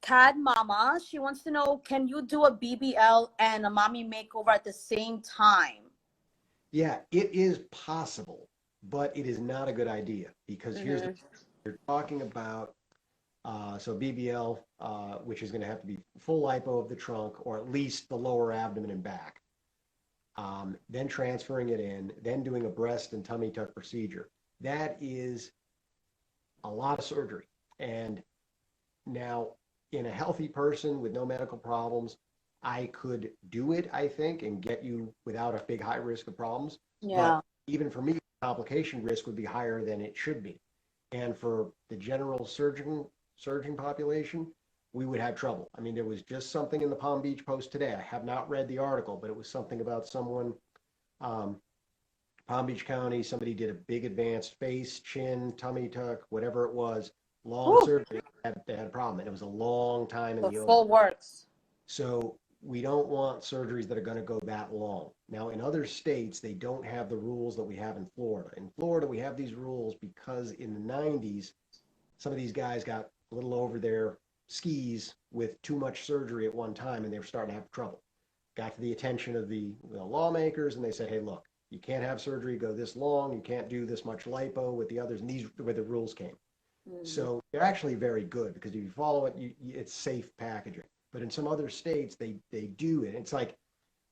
Tad Mama. She wants to know, can you do a BBL and a mommy makeover at the same time? Yeah, it is possible, but it is not a good idea because you're talking about so BBL, which is going to have to be full lipo of the trunk or at least the lower abdomen and back. Then transferring it in, then doing a breast and tummy tuck procedure. That is a lot of surgery. And now, in a healthy person with no medical problems, I could do it, I think, and get you without a big high risk of problems. Yeah. But even for me, the complication risk would be higher than it should be. And for the general surgeon population, we would have trouble. I mean, there was just something in the Palm Beach Post today. I have not read the article, but it was something about someone, um, Palm Beach County, somebody did a big advanced face, chin, tummy tuck, whatever it was, long Woo. surgery. They had a problem, and it was a long time in The the OR. full works. So we don't want surgeries that are going to go that long. Now, in other states, they don't have the rules that we have in Florida. In Florida, we have these rules because in the 90s, some of these guys got a little over their skis with too much surgery at one time, and they were starting to have trouble. Got to the attention of the lawmakers, and they said, hey, look, you can't have surgery go this long. You can't do this much lipo with the others. And these where the rules came. So they're actually very good because if you follow it, it's safe packaging. But in some other states, they do it. It's like,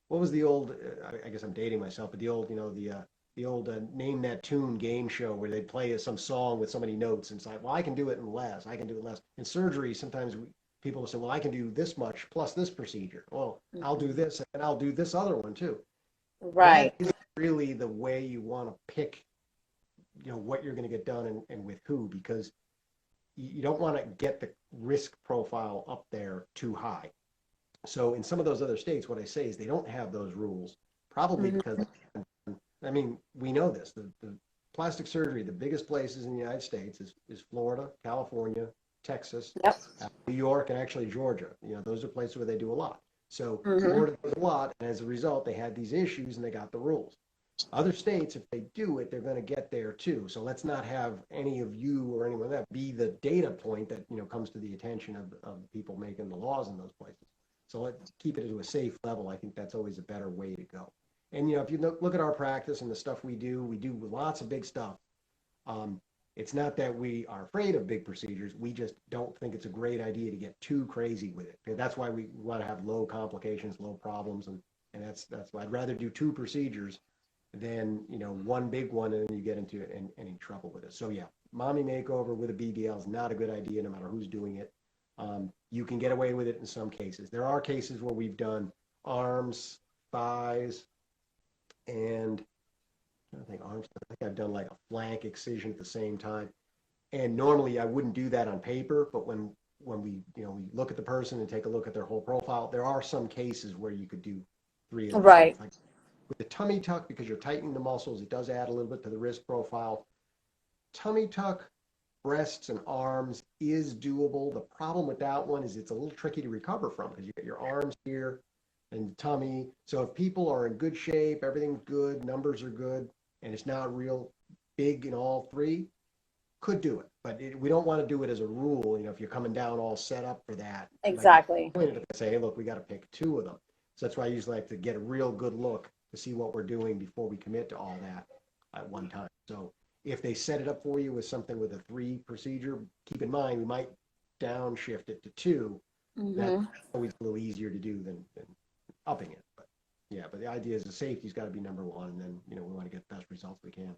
what was the old? I guess I'm dating myself, but the old, the old name that tune game show where they play some song with so many notes, and it's like, well, I can do it in less. I can do it less. In surgery, sometimes people will say, well, I can do this much plus this procedure. Well, I'll do this and I'll do this other one too. Right. That is really the way you want to pick, what you're going to get done and with who, because you don't want to get the risk profile up there too high. So in some of those other states, what I say is they don't have those rules, probably because, I mean, we know this. The plastic surgery, the biggest places in the United States is Florida, California, Texas, Yep. New York, and actually Georgia. Those are places where they do a lot. So Florida does a lot, and as a result, they had these issues and they got the rules. Other states, if they do it, they're going to get there too. So let's not have any of you or anyone that be the data point that comes to the attention of people making the laws in those places. So let's keep it to a safe level. I think that's always a better way to go. And if you look at our practice and the stuff we do lots of big stuff. It's not that we are afraid of big procedures. We just don't think it's a great idea to get too crazy with it. That's why we want to have low complications, low problems, and that's why I'd rather do 2 procedures than one big one and then you get into any trouble with it. So yeah, mommy makeover with a BBL is not a good idea no matter who's doing it. You can get away with it in some cases. There are cases where we've done arms, thighs, and I think arms. I think I've done like a flank excision at the same time. And normally I wouldn't do that on paper, but when we we look at the person and take a look at their whole profile, there are some cases where you could do 3 of them. Right. Like with the tummy tuck, because you're tightening the muscles, it does add a little bit to the risk profile. Tummy tuck, breasts and arms is doable. The problem with that one is it's a little tricky to recover from because you get your arms here and tummy. So if people are in good shape, everything's good, numbers are good, and it's not real big in all 3, could do it. But we don't want to do it as a rule. If you're coming down all set up for that. Exactly. Like say, hey, look, we got to pick 2 of them. So that's why I usually like to get a real good look to see what we're doing before we commit to all that at one time. So if they set it up for you with something with a 3 procedure, keep in mind we might downshift it to 2. That's always a little easier to do than upping it. But yeah, but the idea is the safety's got to be number 1, and then we want to get the best results we can.